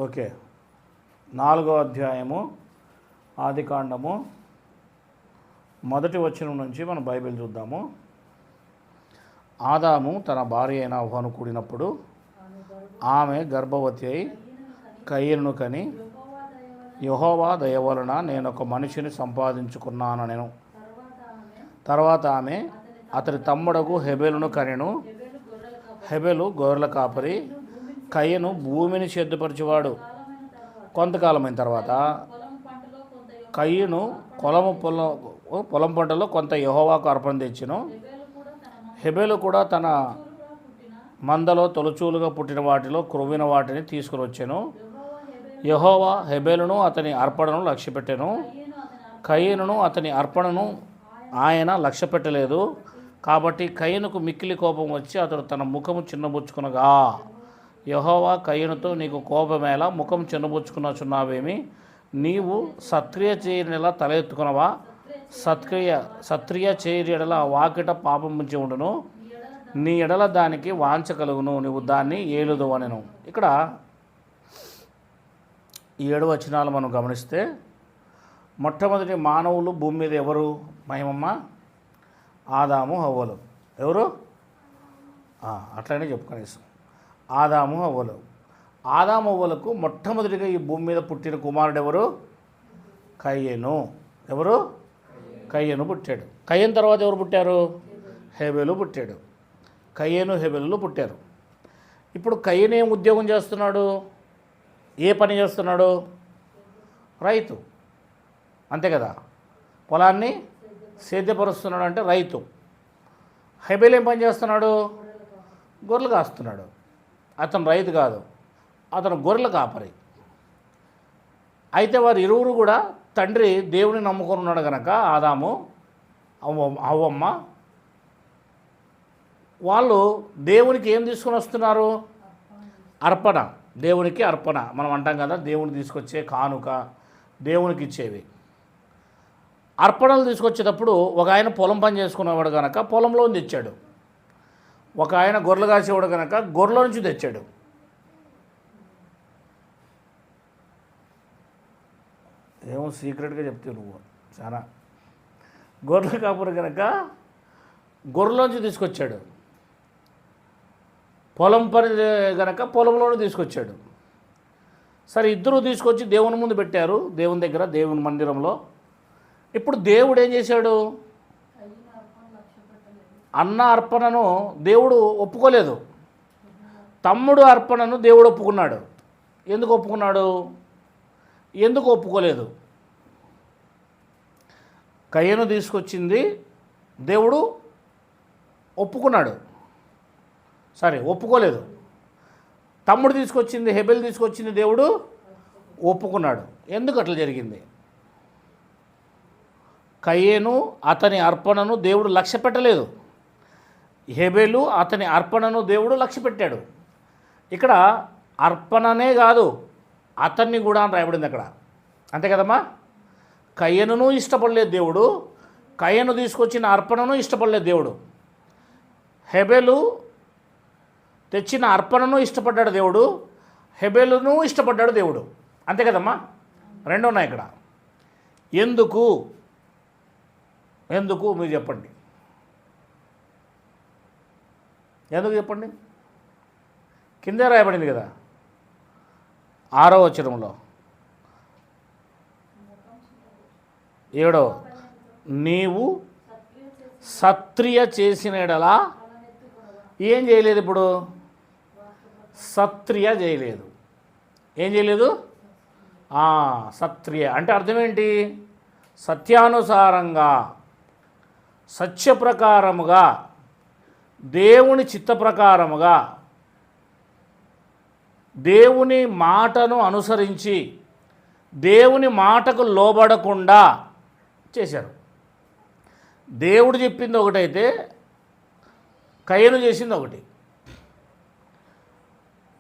Okay, 4వ అధ్యాయము ఆదికాండము 1వ వచనం నుంచి మనం బైబిల్ చూద్దాము. ఆదాము తన భార్య అయిన హవ్వను కూడినప్పుడు ఆమె గర్భవతి అయి కయీనును కని, యెహోవా దయ వలన నేను ఒక మనిషిని సంపాదించుకున్నానెను. తర్వాత ఆమె అతని తమ్ముడకు హెబెలును కనెను. హెబెలు గొర్రెల కాపరి, కయీను భూమిని సిద్ధపరిచేవాడు. కొంతకాలమైన తర్వాత కయీను పొలం పంటలో కొంత యెహోవాకు అర్పణ తెచ్చెను. హెబెలు కూడా తన మందలో తొలచూలుగా పుట్టిన వాటిలో క్రొవ్విన వాటిని తీసుకుని వచ్చెను. యెహోవా హెబెలును అతని అర్పణను లక్ష్యపెట్టెను. కయీనును అతని అర్పణను ఆయన లక్ష్యపెట్టలేదు. కాబట్టి కయీనుకు మిక్కిలి కోపం వచ్చి అతడు తన ముఖము చిన్నబుచ్చుకునగా, యెహోవా కయీనుతో, నీకు కోపమేలా, ముఖం చిన్నబుచ్చుకున్నావేమి? నీవు సత్క్రియ చేయనిలా తల ఎత్తుకునవా? సత్క్రియ చేయని ఎడల వాకిట పాపం ముంచి ఉండును, నీ ఎడల దానికి వాంఛ కలుగును, నువ్వు దాన్ని ఏలుదు అనెను. ఇక్కడ 7 వచనాలు మనం గమనిస్తే, మొట్టమొదటి మానవులు భూమి మీద ఎవరు మహిమమ్మ? ఆదాము హవ్వలు. ఎవరు? అట్లనే చెప్పుకొనేసాం, ఆదాము హవ్వలు. ఆదాము హవ్వలకు మొట్టమొదటిగా ఈ భూమి మీద పుట్టిన కుమారుడు ఎవరు? కయీను. ఎవరు? కయీను పుట్టాడు. కయీను తర్వాత ఎవరు పుట్టారు? హెబెలు పుట్టాడు. కయీను హెబెలు పుట్టారు. ఇప్పుడు కయీను ఏం ఉద్యోగం చేస్తున్నాడు? ఏ పని చేస్తున్నాడు? రైతు, అంతే కదా. పొలాన్ని సేద్యపరుస్తున్నాడు అంటే రైతు. హెబెలు ఏం పని చేస్తున్నాడు? గొర్రెలు కాస్తున్నాడు. అతను రైతు కాదు, అతను గొర్రెల కాపరి. అయితే వారు ఇరువురు కూడా తండ్రి దేవుని నమ్ముకొని ఉన్నాడు కనుక, ఆదాము హవ్వమ్మ, వాళ్ళు దేవునికి ఏం తీసుకొని వస్తున్నారు? అర్పణ. దేవునికి అర్పణ మనం అంటాం కదా, దేవుని తీసుకొచ్చే కానుక, దేవునికి ఇచ్చేవి. అర్పణలు తీసుకొచ్చేటప్పుడు ఒక ఆయన పొలం పని చేసుకునేవాడు కనుక పొలంలో తెచ్చాడు. ఒక ఆయన గొర్రెలు కాసేవాడు కనుక గొర్రెల నుంచి తెచ్చాడు. ఏమో సీక్రెట్గా చెప్తావు నువ్వు చాలా. గొర్రెలు కాపురు కనుక గొర్రెలోంచి తీసుకొచ్చాడు. పొలం పని కనుక పొలంలోనే తీసుకొచ్చాడు. సరే, ఇద్దరు తీసుకొచ్చి దేవుని ముందు పెట్టారు, దేవుని దగ్గర, దేవుని మందిరంలో. ఇప్పుడు దేవుడు ఏం చేశాడు? అన్న అర్పణను దేవుడు ఒప్పుకోలేదు. తమ్ముడు అర్పణను దేవుడు ఒప్పుకున్నాడు. ఎందుకు ఒప్పుకున్నాడు? ఎందుకు ఒప్పుకోలేదు? కయీను తీసుకొచ్చింది దేవుడు ఒప్పుకున్నాడు, సరే ఒప్పుకోలేదు. తమ్ముడు తీసుకొచ్చింది, హెబెలు తీసుకొచ్చింది దేవుడు ఒప్పుకున్నాడు. ఎందుకు అట్లా జరిగింది? కయీను అతని అర్పణను దేవుడు లక్ష్య పెట్టలేదు. హెబెలు అతని అర్పణను దేవుడు లక్ష్య పెట్టాడు. ఇక్కడ అర్పణనే కాదు, అతన్ని కూడా అని రాయబడింది అక్కడ, అంతే కదమ్మా. కయీనును ఇష్టపడలేదు దేవుడు, కయీను తీసుకొచ్చిన అర్పణను ఇష్టపడలేదు దేవుడు. హెబెలు తెచ్చిన అర్పణను ఇష్టపడ్డాడు దేవుడు, హెబెలును ఇష్టపడ్డాడు దేవుడు, అంతే కదమ్మా. రెండు ఉన్నాయి ఇక్కడ. ఎందుకు మీరు చెప్పండి, ఎందుకు చెప్పండి? కిందే రాయబడింది కదా 6వ వచనంలో, 7వ, నీవు సత్క్రియ చేసిన ఎడల ఏం చేయలేదు? ఇప్పుడు సత్క్రియ చేయలేదు. ఏం చేయలేదు? సత్క్రియ అంటే అర్థం ఏంటి? సత్యానుసారంగా, సత్య ప్రకారముగా, దేవుని చిత్త ప్రకారముగా, దేవుని మాటను అనుసరించి, దేవుని మాటకు లోబడకుండా చేశారు. దేవుడు చెప్పింది ఒకటైతే కయీను చేసింది ఒకటి.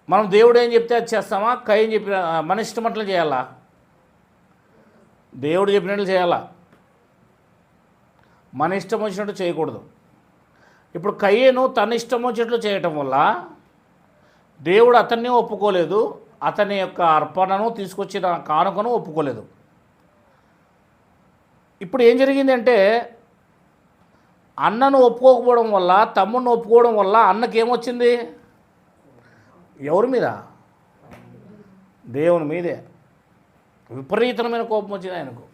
మనం దేవుడు ఏం చెప్తే అది చేస్తామా? కయీను చెప్పిన మన ఇష్టమట్లు చేయాలా? దేవుడు చెప్పినట్లు చేయాలా, మన ఇష్టం వచ్చినట్టు చేయకూడదు. ఇప్పుడు కయీను తన ఇష్టం వచ్చినట్లు చేయటం వల్ల దేవుడు అతన్ని ఒప్పుకోలేదు, అతని యొక్క అర్పణను తీసుకొచ్చిన కానుకను ఒప్పుకోలేదు. ఇప్పుడు ఏం జరిగిందంటే అన్నను ఒప్పుకోకపోవడం వల్ల, తమ్ముడిని ఒప్పుకోవడం వల్ల అన్నకేమొచ్చింది? ఎవరి మీద? దేవుని మీదే విపరీతమైన కోపం వచ్చింది ఆయనకు.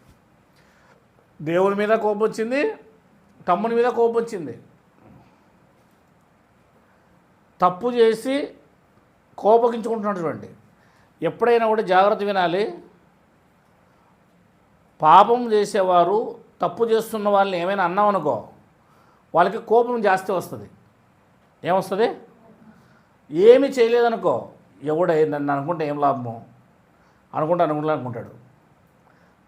దేవుని మీద కోపం వచ్చింది, తమ్ముని మీద కోపం వచ్చింది. తప్పు చేసి కోపగించుకుంటున్నాడు. చూడండి, ఎప్పుడైనా కూడా జాగ్రత్త వినాలి. పాపం చేసేవారు, తప్పు చేస్తున్న వాళ్ళని ఏమైనా అన్నామనుకో, వాళ్ళకి కోపం జాస్తి వస్తుంది. ఏమొస్తుంది? ఏమి చేయలేదనుకో, ఎవడే నన్ను అనుకుంటే ఏం లాభము అనుకుంటాడు.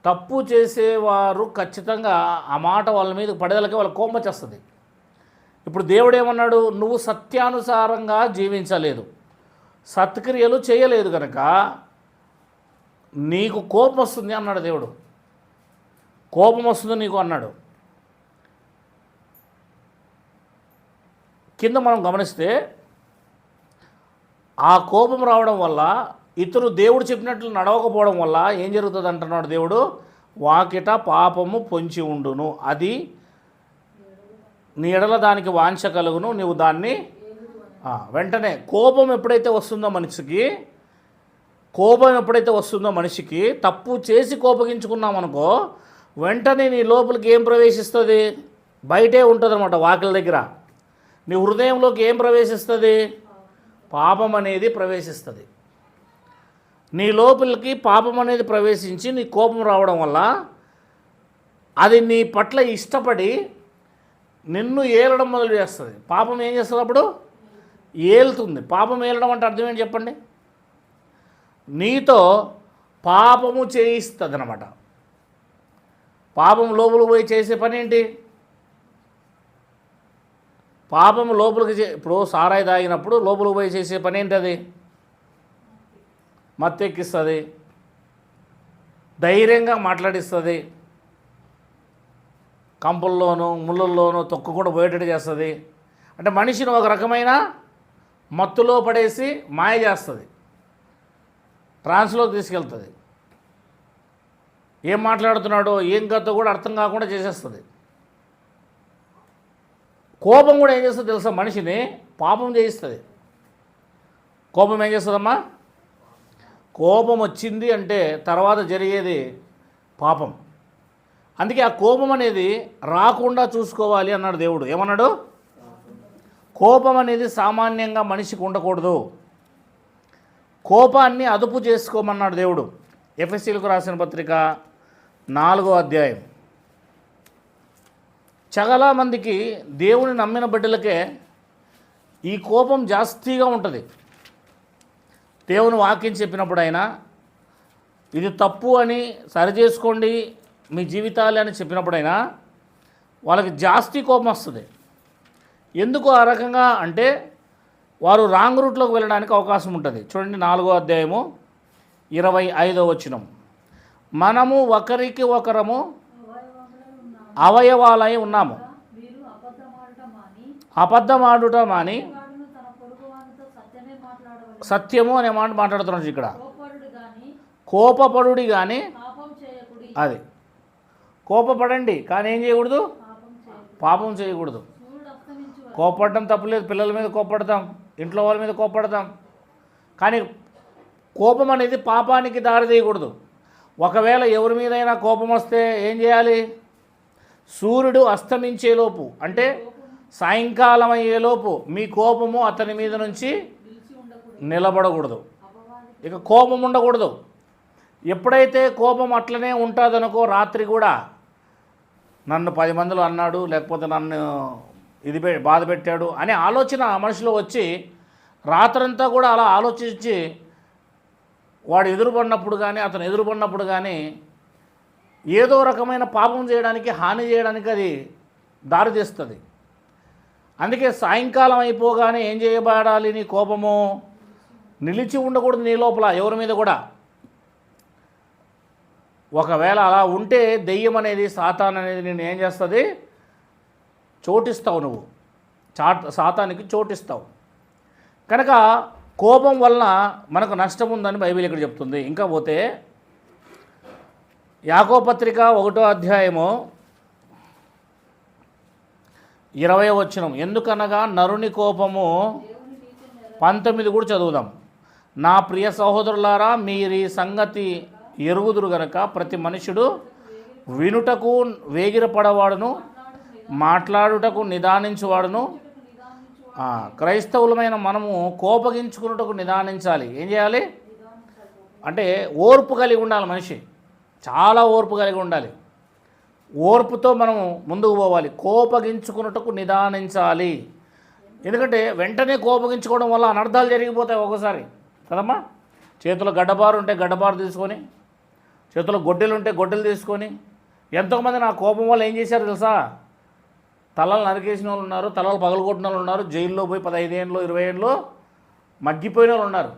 తప్పు చేసేవారు ఖచ్చితంగా ఆ మాట వాళ్ళ మీద పడేదలకి వాళ్ళ కోపం వచ్చేస్తుంది. ఇప్పుడు దేవుడు ఏమన్నాడు? నువ్వు సత్యానుసారంగా జీవించలేదు, సత్క్రియలు చేయలేదు కనుక నీకు కోపం వస్తుంది అన్నాడు దేవుడు. కోపం వస్తుంది నీకు అన్నాడు. కింద మనం గమనిస్తే ఆ కోపం రావడం వల్ల, ఇతరు దేవుడు చెప్పినట్లు నడవకపోవడం వల్ల ఏం జరుగుతుంది అంటున్నాడు దేవుడు? వాకిట పాపము పొంచి ఉండును, అది నీ ఎడల దానికి వాంఛ కలుగును, నీవు దాన్ని వెంటనే. కోపం ఎప్పుడైతే వస్తుందో మనిషికి, తప్పు చేసి కోపగించుకున్నామనుకో, వెంటనే నీ లోపలికి ఏం ప్రవేశిస్తుంది? బయటే ఉంటుంది అన్నమాట, వాకిల దగ్గర. నీ హృదయంలోకి ఏం ప్రవేశిస్తుంది? పాపం అనేది ప్రవేశిస్తుంది. నీ లోపలికి పాపం అనేది ప్రవేశించి నీ కోపం రావడం వల్ల అది నీ పట్ల ఇష్టపడి నిన్ను ఏలడం మొదలు చేస్తుంది. పాపం ఏం చేస్తుంది? అప్పుడు ఏలుతుంది. పాపం ఏలడం అంటే అర్థం ఏంటి చెప్పండి? నీతో పాపము చేయిస్తుంది అన్నమాట. పాపం లోపలికి పోయి చేసే పని ఏంటి? పాపం లోపలికి ఇప్పుడు సారాయి తాగినప్పుడు లోపలికి పోయి చేసే పని ఏంటి? అది మత్తెక్కిస్తుంది, ధైర్యంగా మాట్లాడిస్తుంది, కంపుల్లోనూ ముళ్ళల్లోనూ తొక్కకుండా పోయేటట్టు చేస్తుంది. అంటే మనిషిని ఒక రకమైన మత్తులో పడేసి మాయ చేస్తుంది, ట్రాన్స్లోకి తీసుకెళ్తుంది. ఏం మాట్లాడుతున్నాడో ఏం కథ కూడా అర్థం కాకుండా చేసేస్తుంది. కోపం కూడా ఏం చేస్తుంది తెలుసా? మనిషిని పాపం చేయిస్తుంది. కోపం ఏం చేస్తుందమ్మా? కోపం వచ్చింది అంటే తర్వాత జరిగేది పాపం. అందుకే ఆ కోపం అనేది రాకుండా చూసుకోవాలి అన్నాడు దేవుడు. ఏమన్నాడు? కోపం అనేది సామాన్యంగా మనిషికి ఉండకూడదు, కోపాన్ని అదుపు చేసుకోమన్నాడు దేవుడు. ఎఫెసీయులకు రాసిన పత్రిక 4వ అధ్యాయం. చాలామందికి, దేవుని నమ్మిన బిడ్డలకే ఈ కోపం జాస్తిగా ఉంటుంది. దేవుని వాక్యం చెప్పినప్పుడైనా ఇది తప్పు అని సరిచేసుకోండి మీ జీవితాలు అని చెప్పినప్పుడైనా వాళ్ళకి జాస్తి కోపం వస్తుంది. ఎందుకు ఆ రకంగా అంటే వారు రాంగ్ రూట్లోకి వెళ్ళడానికి అవకాశం ఉంటుంది. చూడండి 4వ అధ్యాయము 25వ వచనం. మనము ఒకరికి ఒకరము అవయవాలై ఉన్నాము, అబద్ధమాడుట మాని సత్యము అనే మాట మాట్లాడుతున్నాడు ఇక్కడ. కోపపడుడి కానీ, అది కోపపడండి కానీ ఏం చేయకూడదు? పాపం చేయకూడదు. కోపడటం తప్పులేదు, పిల్లల మీద కోపడతాం, ఇంట్లో వాళ్ళ మీద కోపడతాం, కానీ కోపం అనేది పాపానికి దారి తీయకూడదు. ఒకవేళ ఎవరి మీదైనా కోపం వస్తే ఏం చేయాలి? సూర్యుడు అస్తమించేలోపు అంటే సాయంకాలం అయ్యేలోపు మీ కోపము అతని మీద నుంచి నిలబడకూడదు. ఇక కోపం ఉండకూడదు. ఎప్పుడైతే కోపం అట్లనే ఉంటుందనుకో, రాత్రి కూడా నన్ను 10 మందిలో అన్నాడు, లేకపోతే నన్ను ఇది బాధ పెట్టాడు అనే ఆలోచన మనిషిలో వచ్చి రాత్రంతా కూడా అలా ఆలోచించి వాడు ఎదురుపడినప్పుడు కానీ, అతను ఎదురుపడినప్పుడు కానీ ఏదో రకమైన పాపం చేయడానికి, హాని చేయడానికి అది దారితీస్తుంది. అందుకే సాయంకాలం అయిపోగానే ఏం చేయబడాలి? నీ కోపము నిలిచి ఉండకూడదు నీ లోపల ఎవరి మీద కూడా. ఒకవేళ అలా ఉంటే దెయ్యం అనేది, సాతాన్ అనేది నేను ఏం చేస్తుంది? చోటిస్తావు. నువ్వు సాతానికి చోటిస్తావు. కనుక కోపం వలన మనకు నష్టం ఉందని బైబిల్ ఇక్కడ చెప్తుంది. ఇంకా పోతే యాకోబు పత్రిక 1వ అధ్యాయము 20వ వచనం, ఎందుకనగా నరుని కోపము 19 కూడా చదువుదాం. నా ప్రియ సహోదరులారా, మీరు ఈ సంగతి ఎరుగుదురు గనక ప్రతి మనుషుడు వినుటకు వేగిరపడవాడును, మాట్లాడుటకు నిదానించువాడును. క్రైస్తవులమైన మనము కోపగించుకున్నటకు నిదానించాలి. ఏం చేయాలి అంటే ఓర్పు కలిగి ఉండాలి. మనిషి చాలా ఓర్పు కలిగి ఉండాలి. ఓర్పుతో మనము ముందుకు పోవాలి. కోపగించుకున్నటకు నిదానించాలి. ఎందుకంటే వెంటనే కోపగించుకోవడం వల్ల అనర్థాలు జరిగిపోతాయి ఒక్కోసారి కదమ్మా. చేతిలో గడ్డపారు ఉంటే గడ్డపారు తీసుకొని, చేతిలో గొడ్డెలు ఉంటే గొడ్డెలు తీసుకొని, ఎంతోమంది నా కోపం వల్ల ఏం చేశారు తెలుసా? తలలు నరికేసిన వాళ్ళు ఉన్నారు, తలలు పగలగొట్టిన వాళ్ళు ఉన్నారు, జైల్లో పోయి 15 ఏళ్ళు 20 ఏళ్ళు మగ్గిపోయిన వాళ్ళు ఉన్నారు.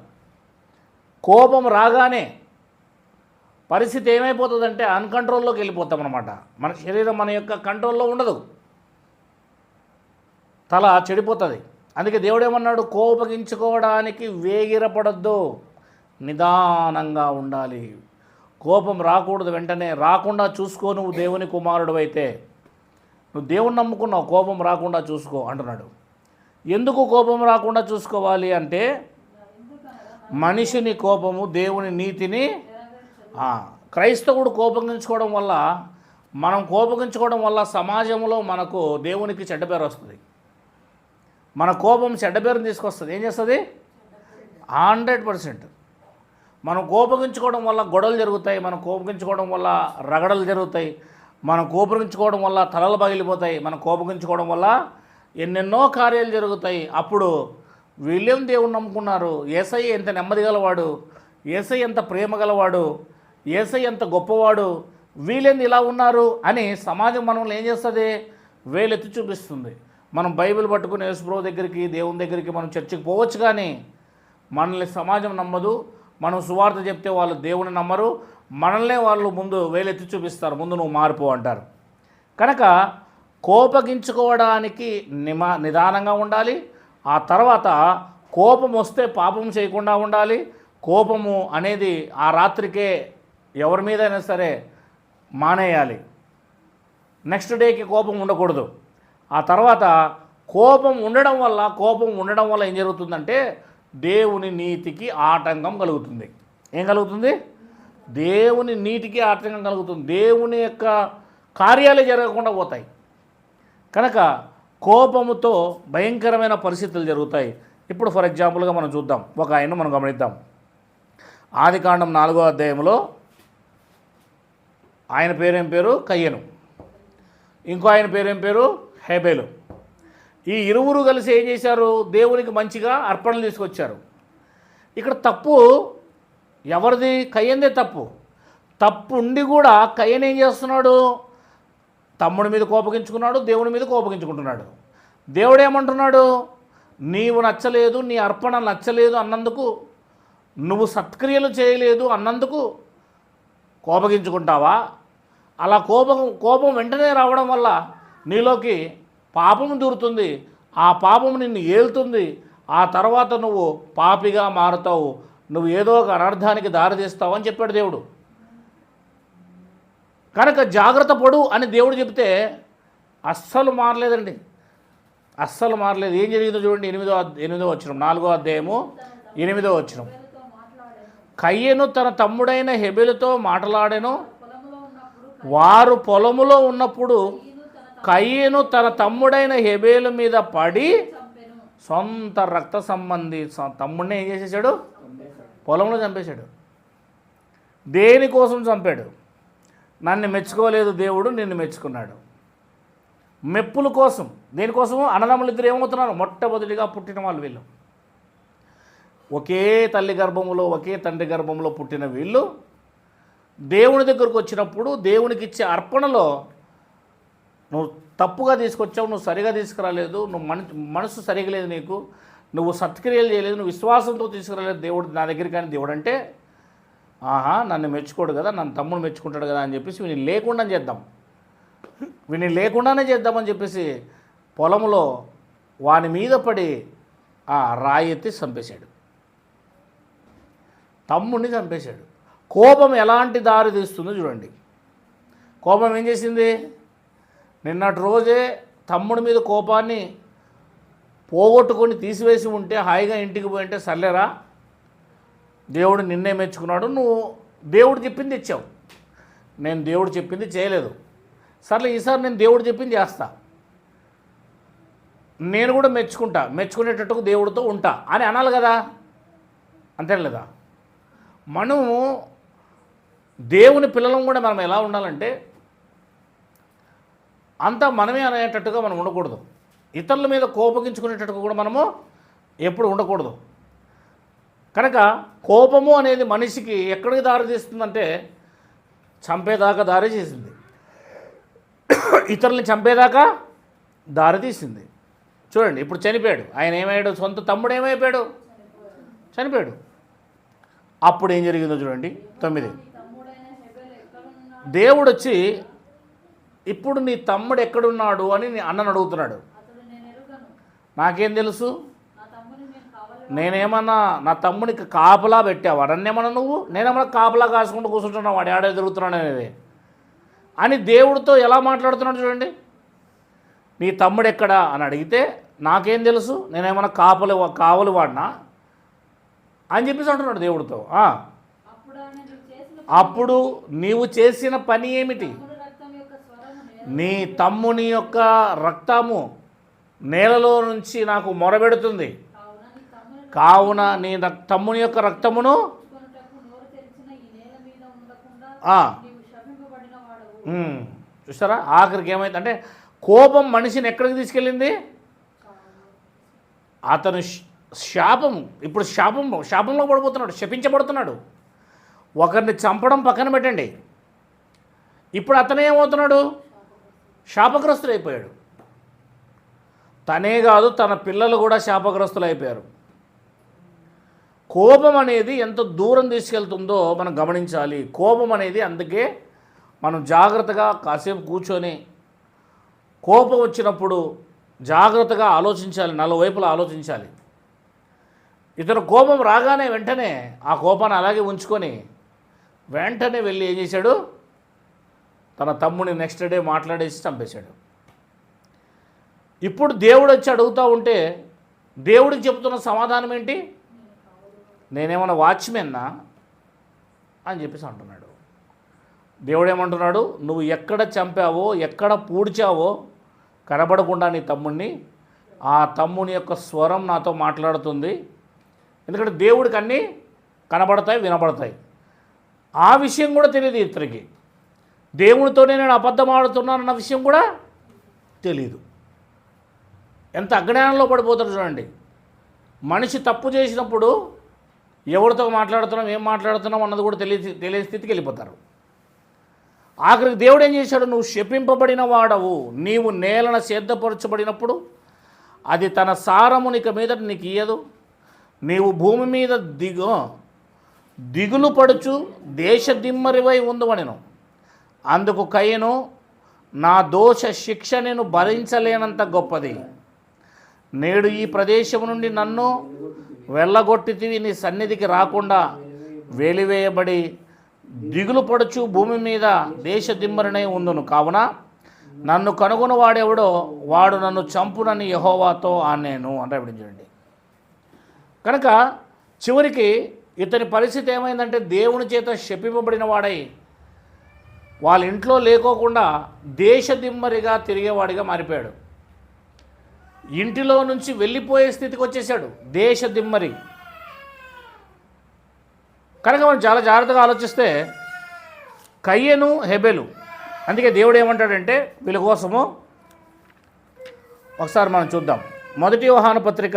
కోపం రాగానే పరిస్థితి ఏమైపోతుందంటే అన్కంట్రోల్లోకి వెళ్ళిపోతాం అనమాట. మన శరీరం మన యొక్క కంట్రోల్లో ఉండదు, తల చెడిపోతుంది. అందుకే దేవుడు ఏమన్నాడు? కోపగించుకోవడానికి వేగిరపడద్దు, నిదానంగా ఉండాలి. కోపం రాకూడదు. వెంటనే రాకుండా చూసుకో. నువ్వు దేవుని కుమారుడు అయితే, నువ్వు దేవుని నమ్ముకున్నావు, కోపం రాకుండా చూసుకో అంటున్నాడు. ఎందుకు కోపం రాకుండా చూసుకోవాలి అంటే మనిషిని కోపము దేవుని నీతిని. క్రైస్తవుడు కోపగించుకోవడం వల్ల, మనం కోపగించుకోవడం వల్ల సమాజంలో మనకు దేవునికి చెడ్డ పేరు వస్తుంది. మన కోపం చెడ్డ పేరుని తీసుకొస్తుంది. ఏం చేస్తుంది? 100%. మనం కోపగించుకోవడం వల్ల గొడవలు జరుగుతాయి, మనం కోపగించుకోవడం వల్ల రగడలు జరుగుతాయి, మనం కోపగించుకోవడం వల్ల తలలు పగిలిపోతాయి, మనం కోపగించుకోవడం వల్ల ఎన్నెన్నో కార్యాలు జరుగుతాయి. అప్పుడు వీళ్ళేం దేవుని నమ్ముకున్నారు, యేసయ్య ఎంత నెమ్మది గలవాడు, యేసయ్య ఎంత ప్రేమ గలవాడు, యేసయ్య ఎంత గొప్పవాడు, వీళ్ళేంది ఇలా ఉన్నారు అని సమాజం మనల్ని ఏం చేస్తుంది? వేలెత్తి చూపిస్తుంది. మనం బైబిల్ పట్టుకుని యేసుప్రభు దగ్గరికి, దేవుని దగ్గరికి మనం చర్చికి పోవచ్చు, కానీ మనల్ని సమాజం నమ్మదు. మనం సువార్త చెప్తే వాళ్ళు దేవుని నమ్మరు, మనల్నే వాళ్ళు ముందు వేలెత్తి చూపిస్తారు, ముందు నువ్వు మారిపో అంటారు. కనుక కోపగించుకోవడానికి నిదానంగా ఉండాలి. ఆ తర్వాత కోపం వస్తే పాపం చేయకుండా ఉండాలి. కోపము అనేది ఆ రాత్రికే ఎవరి మీదైనా సరే మానేయాలి. నెక్స్ట్ డేకి కోపం ఉండకూడదు. ఆ తర్వాత కోపం ఉండడం వల్ల ఏం జరుగుతుందంటే దేవుని నీతికి ఆటంకం కలుగుతుంది. ఏం కలుగుతుంది? దేవుని నీతికి ఆటంకం కలుగుతుంది. దేవుని యొక్క కార్యాలే జరగకుండా పోతాయి. కనుక కోపముతో భయంకరమైన పరిస్థితులు జరుగుతాయి. ఇప్పుడు ఫర్ ఎగ్జాంపుల్గా మనం చూద్దాం, ఒక ఆయన్ను మనం గమనిద్దాం. ఆదికాండం 4వ అధ్యాయంలో ఆయన పేరేం పేరు? కయ్యను. ఇంకో ఆయన పేరేం పేరు? హేబేలు. ఈ ఇరువురు కలిసి ఏం చేశారు? దేవునికి మంచిగా అర్పణలు తీసుకొచ్చారు. ఇక్కడ తప్పు ఎవరిది? కయ్యందే తప్పు. తప్పు ఉండి కూడా కయ్యను ఏం చేస్తున్నాడు? తమ్ముడి మీద కోపగించుకున్నాడు, దేవుని మీద కోపగించుకుంటున్నాడు. దేవుడు ఏమంటున్నాడు? నీవు నచ్చలేదు, నీ అర్పణ నచ్చలేదు అన్నందుకు, నువ్వు సత్క్రియలు చేయలేదు అన్నందుకు కోపగించుకుంటావా? అలా కోపం వెంటనే రావడం వల్ల నీలోకి పాపం దూరుతుంది. ఆ పాపం నిన్ను ఏలుతుంది. ఆ తర్వాత నువ్వు పాపిగా మారుతావు, నువ్వు ఏదో ఒక అనర్థానికి దారితీస్తావు అని చెప్పాడు దేవుడు. కనుక జాగ్రత్త పడు అని దేవుడు చెప్తే అస్సలు మారలేదండి, అస్సలు మారలేదు. ఏం జరిగిందో చూడండి. 8వ వచనం, 4వ అధ్యాయము 8వ వచనం. కయ్యను తన తమ్ముడైన హెబెలుతో మాట్లాడెను. వారు పొలములో ఉన్నప్పుడు కయ్యను తన తమ్ముడైన హెబెలు మీద పడి సొంత రక్త సంబంధి తమ్ముడిని ఏం చేసేసాడు? పొలంలో చంపేశాడు. దేనికోసం చంపాడు? నన్ను మెచ్చుకోలేదు దేవుడు, నిన్ను మెచ్చుకున్నాడు. మెప్పుల కోసం. దేనికోసము? అన్నదమ్ములు ఇద్దరు ఏమవుతున్నారు? మొట్టమొదటిగా పుట్టిన వాళ్ళు వీళ్ళు. ఒకే తల్లి గర్భంలో, ఒకే తండ్రి గర్భంలో పుట్టిన వీళ్ళు దేవుని దగ్గరకు వచ్చినప్పుడు దేవునికి ఇచ్చే అర్పణలో నువ్వు తప్పుగా తీసుకొచ్చావు, నువ్వు సరిగా తీసుకురాలేదు, నువ్వు మనసు సరిగా లేదు, నీకు నువ్వు సత్క్రియలు చేయలేదు, నువ్వు విశ్వాసంతో తీసుకురాలేదు దేవుడు నా దగ్గర. కానీ దేవుడు అంటే నన్ను మెచ్చుకోడు కదా, నన్ను తమ్ముడు మెచ్చుకుంటాడు కదా అని చెప్పేసి వీని లేకుండానే చేద్దామని చెప్పేసి పొలంలో వాని మీద పడి రాయి ఎత్తి చంపేశాడు. తమ్ముడిని చంపేశాడు. కోపం ఎలాంటి దారి తీస్తుందో చూడండి. కోపం ఏం చేసింది? నిన్నటి రోజే తమ్ముడి మీద కోపాన్ని పోగొట్టుకొని తీసివేసి ఉంటే హాయిగా ఇంటికి పోయి ఉంటే సర్లేరా, దేవుడు నిన్నే మెచ్చుకున్నాడు, నువ్వు దేవుడు చెప్పింది ఇచ్చావు, నేను దేవుడు చెప్పింది చేయలేదు, సర్లే ఈసారి నేను దేవుడు చెప్పింది చేస్తా, నేను కూడా మెచ్చుకుంటా, మెచ్చుకునేటట్టుకు దేవుడితో ఉంటా అని అనాలి కదా, అంతే లేదా? మనము దేవుని పిల్లలం కూడా మనం ఎలా ఉండాలంటే అంతా మనమే అనేటట్టుగా మనం ఉండకూడదు. ఇతరుల మీద కోపగించుకునేటట్టుగా కూడా మనము ఎప్పుడు ఉండకూడదు. కనుక కోపము అనేది మనిషికి ఎక్కడికి దారి తీస్తుందంటే చంపేదాకా దారి చేసింది, ఇతరుల్ని చంపేదాకా దారి తీసింది. చూడండి, ఇప్పుడు చనిపోయాడు ఆయన, ఏమయ్యాడు? సొంత తమ్ముడు ఏమైపోయాడు? చనిపోయాడు. అప్పుడు ఏం జరిగిందో చూడండి. 9 దేవుడు వచ్చి ఇప్పుడు నీ తమ్ముడు ఎక్కడున్నాడు అని అన్నను అడుగుతున్నాడు. నాకేం తెలుసు? నేనేమన్నా నా తమ్మునికి కాపలా పెట్టావా? నన్నేమన్నా నువ్వు? నేనేమన్నా కాపలా కాసుకుంటూ కూర్చుంటున్నావు వాడు ఏడాది తిరుగుతున్నాడు అనేది అని దేవుడితో ఎలా మాట్లాడుతున్నాడు చూడండి. నీ తమ్ముడు ఎక్కడా అని అడిగితే నాకేం తెలుసు, నేనేమన్నా కావలి వాడినా అని చెప్పేసి అంటున్నాడు దేవుడితో. అప్పుడు నీవు చేసిన పని ఏమిటి? నీ తమ్ముని యొక్క రక్తము నేలలో నుంచి నాకు మొరబెడుతుంది, కావున నీ తమ్ముని యొక్క రక్తమును చూస్తారా? ఆఖరికి ఏమైంది అంటే కోపం మనిషిని ఎక్కడికి తీసుకెళ్ళింది? అతను శాపం, ఇప్పుడు శాపంలో పడిపోతున్నాడు, శపించబడుతున్నాడు. ఒకరిని చంపడం పక్కన పెట్టండి, ఇప్పుడు అతను ఏమవుతున్నాడు? శాపగ్రస్తులైపోయాడు. తనే కాదు తన పిల్లలు కూడా శాపగ్రస్తులు అయిపోయారు. కోపం అనేది ఎంత దూరం తీసుకెళ్తుందో మనం గమనించాలి. కోపం అనేది అందుకే మనం జాగ్రత్తగా కాసేపు కూర్చొని కోపం వచ్చినప్పుడు జాగ్రత్తగా ఆలోచించాలి, నలువైపులా ఆలోచించాలి. ఇతను కోపం రాగానే వెంటనే ఆ కోపాన్ని అలాగే ఉంచుకొని వెంటనే వెళ్ళి ఏం చేశాడు? తన తమ్ముని నెక్స్ట్ డే మాట్లాడేసి చంపేశాడు. ఇప్పుడు దేవుడు వచ్చి అడుగుతూ ఉంటే దేవుడికి చెప్తున్న సమాధానం ఏంటి? నేనేమన్నా వాచ్మెన్నా అని చెప్పేసి అంటున్నాడు. దేవుడు ఏమంటున్నాడు? నువ్వు ఎక్కడ చంపావో ఎక్కడ పూడ్చావో కనబడకుండా నీ తమ్ముడిని, ఆ తమ్ముని యొక్క స్వరం నాతో మాట్లాడుతుంది. ఎందుకంటే దేవుడికి అన్నీ కనబడతాయి, వినబడతాయి. ఆ విషయం కూడా తెలియదు ఇతనికి. దేవునితోనే నేను అబద్ధం ఆడుతున్నానన్న విషయం కూడా తెలియదు. ఎంత అజ్ఞానంలో పడిపోతాడు చూడండి. మనిషి తప్పు చేసినప్పుడు ఎవరితో మాట్లాడుతున్నాం, ఏం మాట్లాడుతున్నాం అన్నది కూడా తెలియని స్థితికి వెళ్ళిపోతారు. ఆఖరికి దేవుడు ఏం చేశాడు? నువ్వు శపింపబడిన వాడవు, నీవు నేలను సిద్ధపరచబడినప్పుడు అది తన సారము నీకు మీద నీకు ఇయ్యదు, నీవు భూమి మీద దిగులు పడుచు దేశ దిమ్మరివై ఉందవనెను. అందుకు కయ్యను, నా దోష శిక్ష నేను భరించలేనంత గొప్పది, నేడు ఈ ప్రదేశం నుండి నన్ను వెళ్ళగొట్టితివి, నీ సన్నిధికి రాకుండా వెలివేయబడి దిగులు పడుచు భూమి మీద దేశ దిమ్మరినై ఉందును. కావున నన్ను కనుగొని వాడెవడో వాడు నన్ను చంపునని యెహోవాతో ఆనేను అంటే చూడండి. కనుక చివరికి ఇతని పరిస్థితి ఏమైందంటే దేవుని చేత శపింపబడిన వాడై వాళ్ళ ఇంట్లో లేకోకుండా దేశ దిమ్మరిగా తిరిగేవాడిగా మారిపోయాడు. ఇంటిలో నుంచి వెళ్ళిపోయే స్థితికి వచ్చేసాడు, దేశ దిమ్మరి. కనుక మనం చాలా జాగ్రత్తగా ఆలోచిస్తే కయ్యను, హెబెలు, అందుకే దేవుడు ఏమంటాడంటే వీళ్ళ కోసము ఒకసారి మనం చూద్దాం. మొదటి యోహాను పత్రిక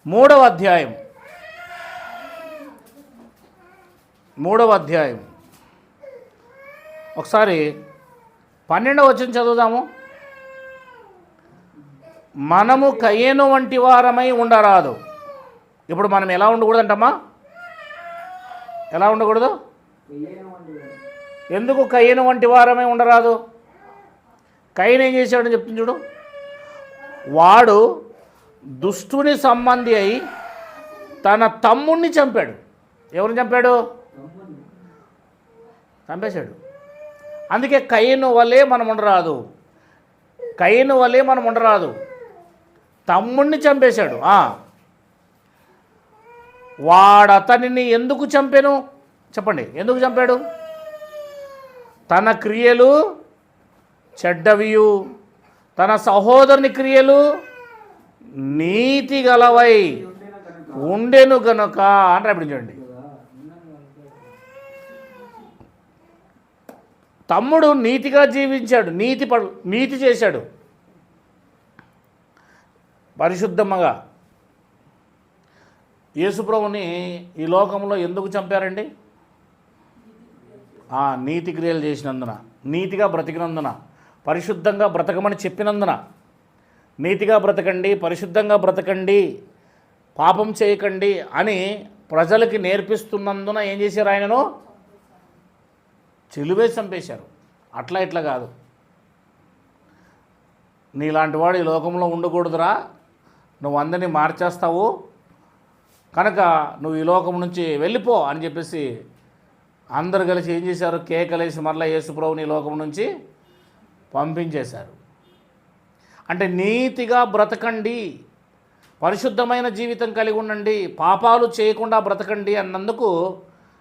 3వ అధ్యాయం 3వ అధ్యాయం ఒకసారి 12వ వచనం చదువుదాము. మనము కయ్యను వంటి వారమై ఉండరాదు. ఇప్పుడు మనం ఎలా ఉండకూడదంటమ్మా? ఎలా ఉండకూడదు? ఎందుకు కయ్యను వంటి వారమై ఉండరాదు? కయ్యను ఏం చేశాడని చెప్తుంది చూడు. వాడు దుష్టుని సంబంధి అయి తన తమ్ముణ్ణి చంపాడు. ఎవరిని చంపాడు? చంపేశాడు. అందుకే కయీను వలే మనం ఉండరాదు, కయీను వలే మనం ఉండరాదు. తమ్ముణ్ణి చంపేశాడు. వాడతనిని ఎందుకు చంపాను చెప్పండి? ఎందుకు చంపాడు? తన క్రియలు చెడ్డవియు, తన సహోదరుని క్రియలు నీతి గలవై ఉండెను గనుక అని రాబడించండి. తమ్ముడు నీతిగా జీవించాడు, నీతి చేశాడు పరిశుద్ధముగా. యేసుప్రభుని ఈ లోకంలో ఎందుకు చంపారండి? నీతి క్రియలు చేసినందున, నీతిగా బ్రతికినందున, పరిశుద్ధంగా బ్రతకమని చెప్పినందున. నీతిగా బ్రతకండి, పరిశుద్ధంగా బ్రతకండి, పాపం చేయకండి అని ప్రజలకి నేర్పిస్తున్నందున ఏం చేశారు? ఆయనను చిలువేసి చంపేశారు. అట్లా ఇట్లా కాదు. నీలాంటి వాడు ఈ లోకంలో ఉండకూడదురా, నువ్వు అందరినీ మార్చేస్తావు కనుక నువ్వు ఈ లోకం నుంచి వెళ్ళిపో అని చెప్పేసి అందరు కలిసి ఏం చేశారు? కేకలేసి మరలా యేసుప్రభుని ఈ లోకం నుంచి పంపించేశారు. అంటే నీతిగా బ్రతకండి, పరిశుద్ధమైన జీవితం కలిగి ఉండండి, పాపాలు చేయకుండా బ్రతకండి అన్నందుకు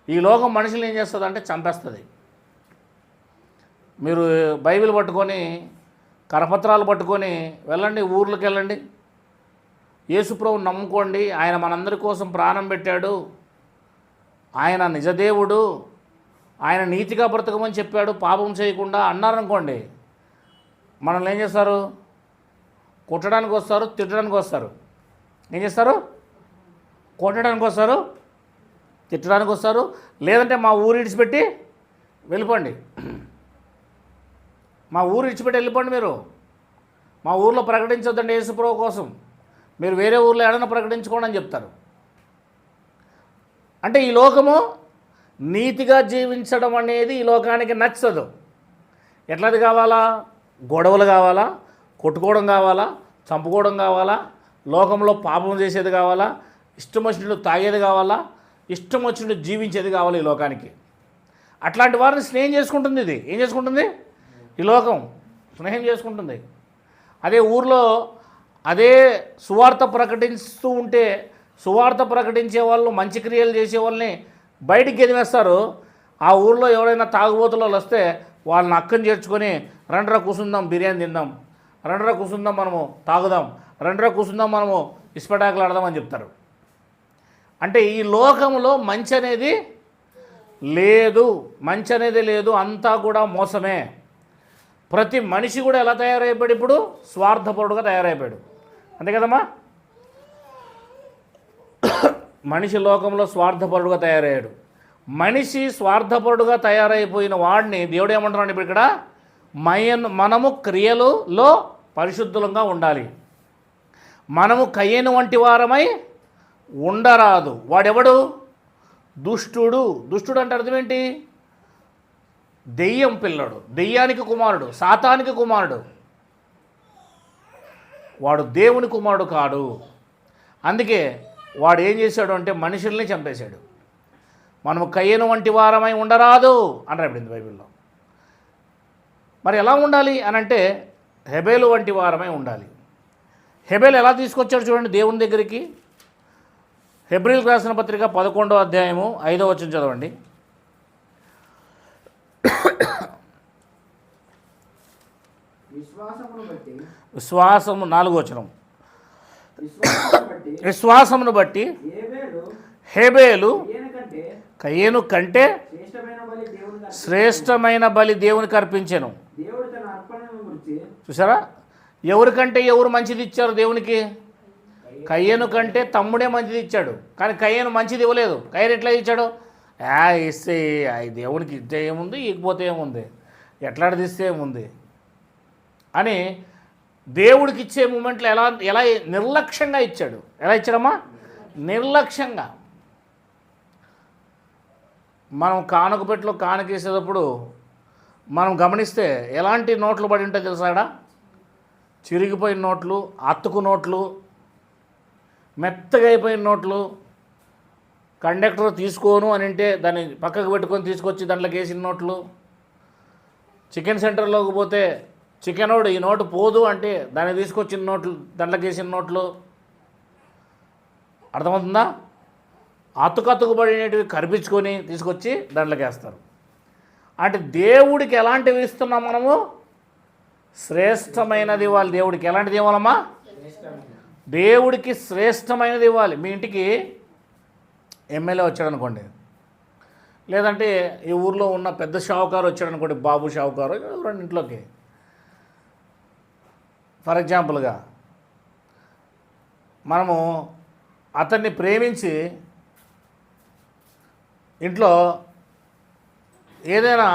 ఈ లోకం మనుషులు ఏం చేస్తుంది అంటే చంపేస్తుంది. మీరు బైబిల్ పట్టుకొని, కరపత్రాలు పట్టుకొని వెళ్ళండి, ఊర్లకు వెళ్ళండి, యేసుప్రభుని నమ్ముకోండి, ఆయన మనందరి కోసం ప్రాణం పెట్టాడు, ఆయన నిజదేవుడు, ఆయన నీతిగా బ్రతకమని చెప్పాడు, పాపం చేయకుండా అన్నారనుకోండి, మనల్ని ఏం చేస్తారు? కొట్టడానికి వస్తారు, తిట్టడానికి వస్తారు. ఏం చేస్తారు? కొట్టడానికి వస్తారు, తిట్టడానికి వస్తారు, లేదంటే మా ఊరు ఇడిచిపెట్టి వెళ్ళిపోండి, మా ఊరు ఇడిచిపెట్టి వెళ్ళిపోండి, మీరు మా ఊర్లో ప్రకటించొద్దండి యేసుప్రభు కోసం, మీరు వేరే ఊర్లో ఏడైనా ప్రకటించుకోండి అని చెప్తారు. అంటే ఈ లోకము నీతిగా జీవించడం అనేది ఈ లోకానికి నచ్చదు. ఎట్లది కావాలా? గొడవలు కావాలా, కొట్టుకోవడం కావాలా, చంపుకోవడం కావాలా, లోకంలో పాపం చేసేది కావాలా, ఇష్టం వచ్చినట్టు తాగేది కావాలా, ఇష్టం వచ్చినట్టు జీవించేది కావాలి ఈ లోకానికి. అట్లాంటి వారిని స్నేహం చేసుకుంటుంది. ఇది ఏం చేసుకుంటుంది? ఈ లోకం స్నేహం చేసుకుంటుంది. అదే ఊర్లో అదే సువార్త ప్రకటిస్తూ ఉంటే, సువార్త ప్రకటించే వాళ్ళు, మంచి క్రియలు చేసే వాళ్ళని బయటికి గెదివేస్తారు. ఆ ఊర్లో ఎవరైనా తాగుబోతులు వస్తే వాళ్ళని అక్కని చేర్చుకొని, రండ్రా కూసుందాం బిర్యానీ తిందాం, రండ్రా కూసుందాం మనము తాగుదాం, రండ్రా కూసుందాం మనము ఇస్పటాకులు ఆడదాం అని చెప్తారు. అంటే ఈ లోకంలో మంచి అనేది లేదు, మంచి అనేది లేదు, అంతా కూడా మోసమే. ప్రతి మనిషి కూడా ఎలా తయారైపోయాడు? ఇప్పుడు స్వార్థపరుడుగా తయారైపోయాడు. అంతే కదమ్మా? మనిషి లోకంలో స్వార్థపరుడుగా తయారయ్యాడు. మనిషి స్వార్థపరుడుగా తయారైపోయిన వాడిని దేవుడు ఏమంటున్నాడు ఇప్పుడు ఇక్కడ? మనము క్రియలలో పరిశుద్ధులంగా ఉండాలి, మనము కయ్యను వంటి వారమై ఉండరాదు. వాడెవడు? దుష్టుడు. దుష్టుడు అంటే అర్థం ఏంటి? దెయ్యం పిల్లడు, దెయ్యానికి కుమారుడు, సాతానికి కుమారుడు. వాడు దేవుని కుమారుడు కాడు. అందుకే వాడు ఏం చేశాడు అంటే మనుషుల్ని చంపేశాడు. మనము కయ్యను వంటి వారమై ఉండరాదు అని రాబడింది బైబిల్లో. మరి ఎలా ఉండాలి అని అంటే హెబేలు వంటి వారమై ఉండాలి. హెబేలు ఎలా తీసుకొచ్చాడు చూడండి దేవుని దగ్గరికి. హెబ్రీయులకు రాసిన పత్రిక 11వ అధ్యాయము 5వ వచనం చదవండి. విశ్వాసము 4వ వచనం. విశ్వాసమును బట్టి హెబేలు కయ్యేను కంటే శ్రేష్టమైన బలి దేవునికి అర్పించెను. చూసారా? ఎవరికంటే ఎవరు మంచిది ఇచ్చారు దేవునికి? కయ్యేను కంటే తమ్ముడే మంచిది ఇచ్చాడు. కానీ కయ్యేను మంచిది ఇవ్వలేదు. కయ్యేను ఎట్లా ఇచ్చాడు? ఇస్తే దేవునికి ఇస్తే ఏముంది, ఇకపోతే ఏముంది, ఎట్లాడిస్తే ఏముంది అని దేవుడికి ఇచ్చే మూమెంట్లో ఎలా ఎలా నిర్లక్ష్యంగా ఇచ్చాడు. ఎలా ఇచ్చాడమ్మా? నిర్లక్ష్యంగా. మనం కానుకపెట్టలో కానుకేసేటప్పుడు మనం గమనిస్తే ఎలాంటి నోట్లు పడి ఉంటాయి తెలుసాడా? చిరిగిపోయిన నోట్లు, అతుకు నోట్లు, మెత్తగా అయిపోయిన నోట్లు. కండక్టర్ తీసుకోను అని అంటే దాన్ని పక్కకు పెట్టుకొని తీసుకొచ్చి దాంట్లోకి వేసిన నోట్లు. చికెన్ సెంటర్లోకి పోతే చికెనోడు ఈ నోటు పోదు అంటే దాన్ని తీసుకొచ్చిన నోట్లు, దాంట్లోకి వేసిన నోట్లు. అర్థమవుతుందా? అతుకతుకుబడినవి కరిపించుకొని తీసుకొచ్చి దాంట్లోకి వేస్తారు. అంటే దేవుడికి ఎలాంటివి ఇస్తున్నాం మనము? శ్రేష్టమైనది ఇవ్వాలి. దేవుడికి ఎలాంటిది ఇవ్వాలమ్మా? దేవుడికి శ్రేష్టమైనది ఇవ్వాలి. మీ ఇంటికి ఎమ్మెల్యే వచ్చాడు అనుకోండి, లేదంటే ఈ ఊర్లో ఉన్న పెద్ద షావుకారు వచ్చాడు అనుకోండి, బాబు షావుకారు ఎవరండి ఇంట్లోకి, ఫర్ ఎగ్జాంపుల్గా మనము అతన్ని ప్రేమించి ఇంట్లో ఏదైనా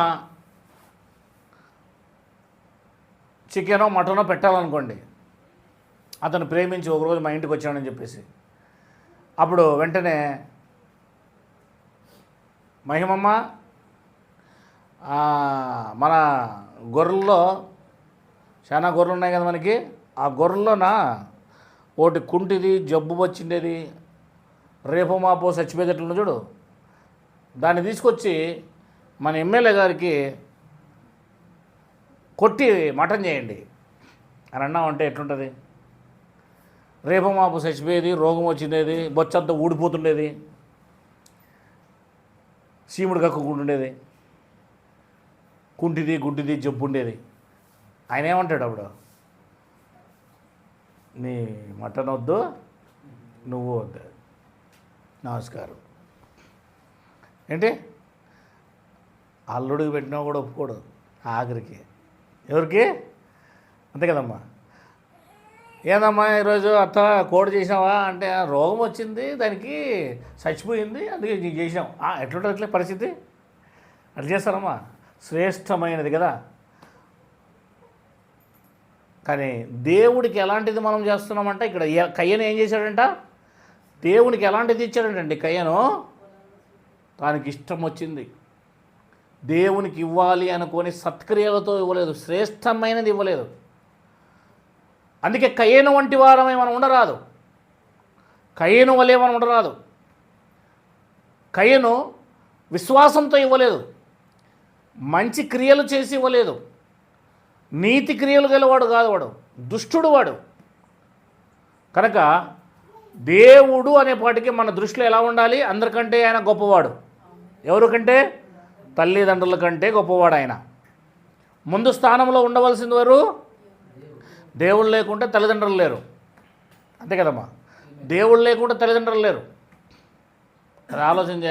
చికెనో మటనో పెట్టాలనుకోండి, అతను ప్రేమించి ఒకరోజు మా ఇంటికి వచ్చాడని చెప్పేసి, అప్పుడు వెంటనే మహిమమ్మ మన గొర్రెల్లో చాలా గొర్రెలు ఉన్నాయి కదా మనకి, ఆ గొర్రెల్లోన ఒకటి కుంటిది జబ్బు వచ్చిండేది, రేపో మాపో చచ్చిపోయేటట్లు చూడు, దాన్ని తీసుకొచ్చి మన ఎమ్మెల్యే గారికి కొట్టి మటన్ చేయండి అని అన్నామంటే ఎట్లుంటుంది? రేపో మాపో చచ్చిపోయేది, రోగం వచ్చిండేది, బొచ్చంతా ఊడిపోతుండేది, సీముడు కక్కుకుంటుండేది, కుంటిది గుడ్డిది జబ్బు ఉండేది. ఆయన ఏమంటాడు అప్పుడు? నీ మటన్ వద్దు, నువ్వు వద్దు, నమస్కారం. ఏంటి? అల్లుడికి పెట్టినా కూడా ఒప్పుకోడు ఆఖరికి. ఎవరికి? అంతే కదమ్మా. ఏందమ్మా ఈరోజు అత్త కోడి చేసినావా అంటే, రోగం వచ్చింది, దానికి చచ్చిపోయింది, అందుకే నీకు చేసినాం. ఎట్లుంటుంది అట్లే పరిస్థితి? అట్లా చేస్తారమ్మా. శ్రేష్టమైనది కదా. కానీ దేవుడికి ఎలాంటిది మనం చేస్తున్నామంటే, ఇక్కడ కయ్యను ఏం చేశాడంట? దేవునికి ఎలాంటిది ఇచ్చాడంటండి కయ్యను? దానికి ఇష్టం వచ్చింది, దేవునికి ఇవ్వాలి అనుకొని సత్క్రియలతో ఇవ్వలేదు, శ్రేష్టమైనది ఇవ్వలేదు. అందుకే కయ్యను వంటి వారమే మనం ఉండరాదు, కయ్యను వలే మనం ఉండరాదు. కయ్యను విశ్వాసంతో ఇవ్వలేదు, మంచి క్రియలు చేసి ఇవ్వలేదు, నీతి క్రియలు గలవాడు కాదు వాడు, దుష్టుడు వాడు. కనుక దేవుడు అనేపాటికి మన దృష్టిలో ఎలా ఉండాలి? అందరికంటే ఆయన గొప్పవాడు. ఎవరికంటే? తల్లిదండ్రుల కంటే గొప్పవాడు ఆయన. ముందు స్థానంలో ఉండవలసింది వారు దేవుడు లేకుంటే తల్లిదండ్రులు లేరు. అంతే కదమ్మా. దేవుడు లేకుంటే తల్లిదండ్రులు లేరు. అది ఆలోచన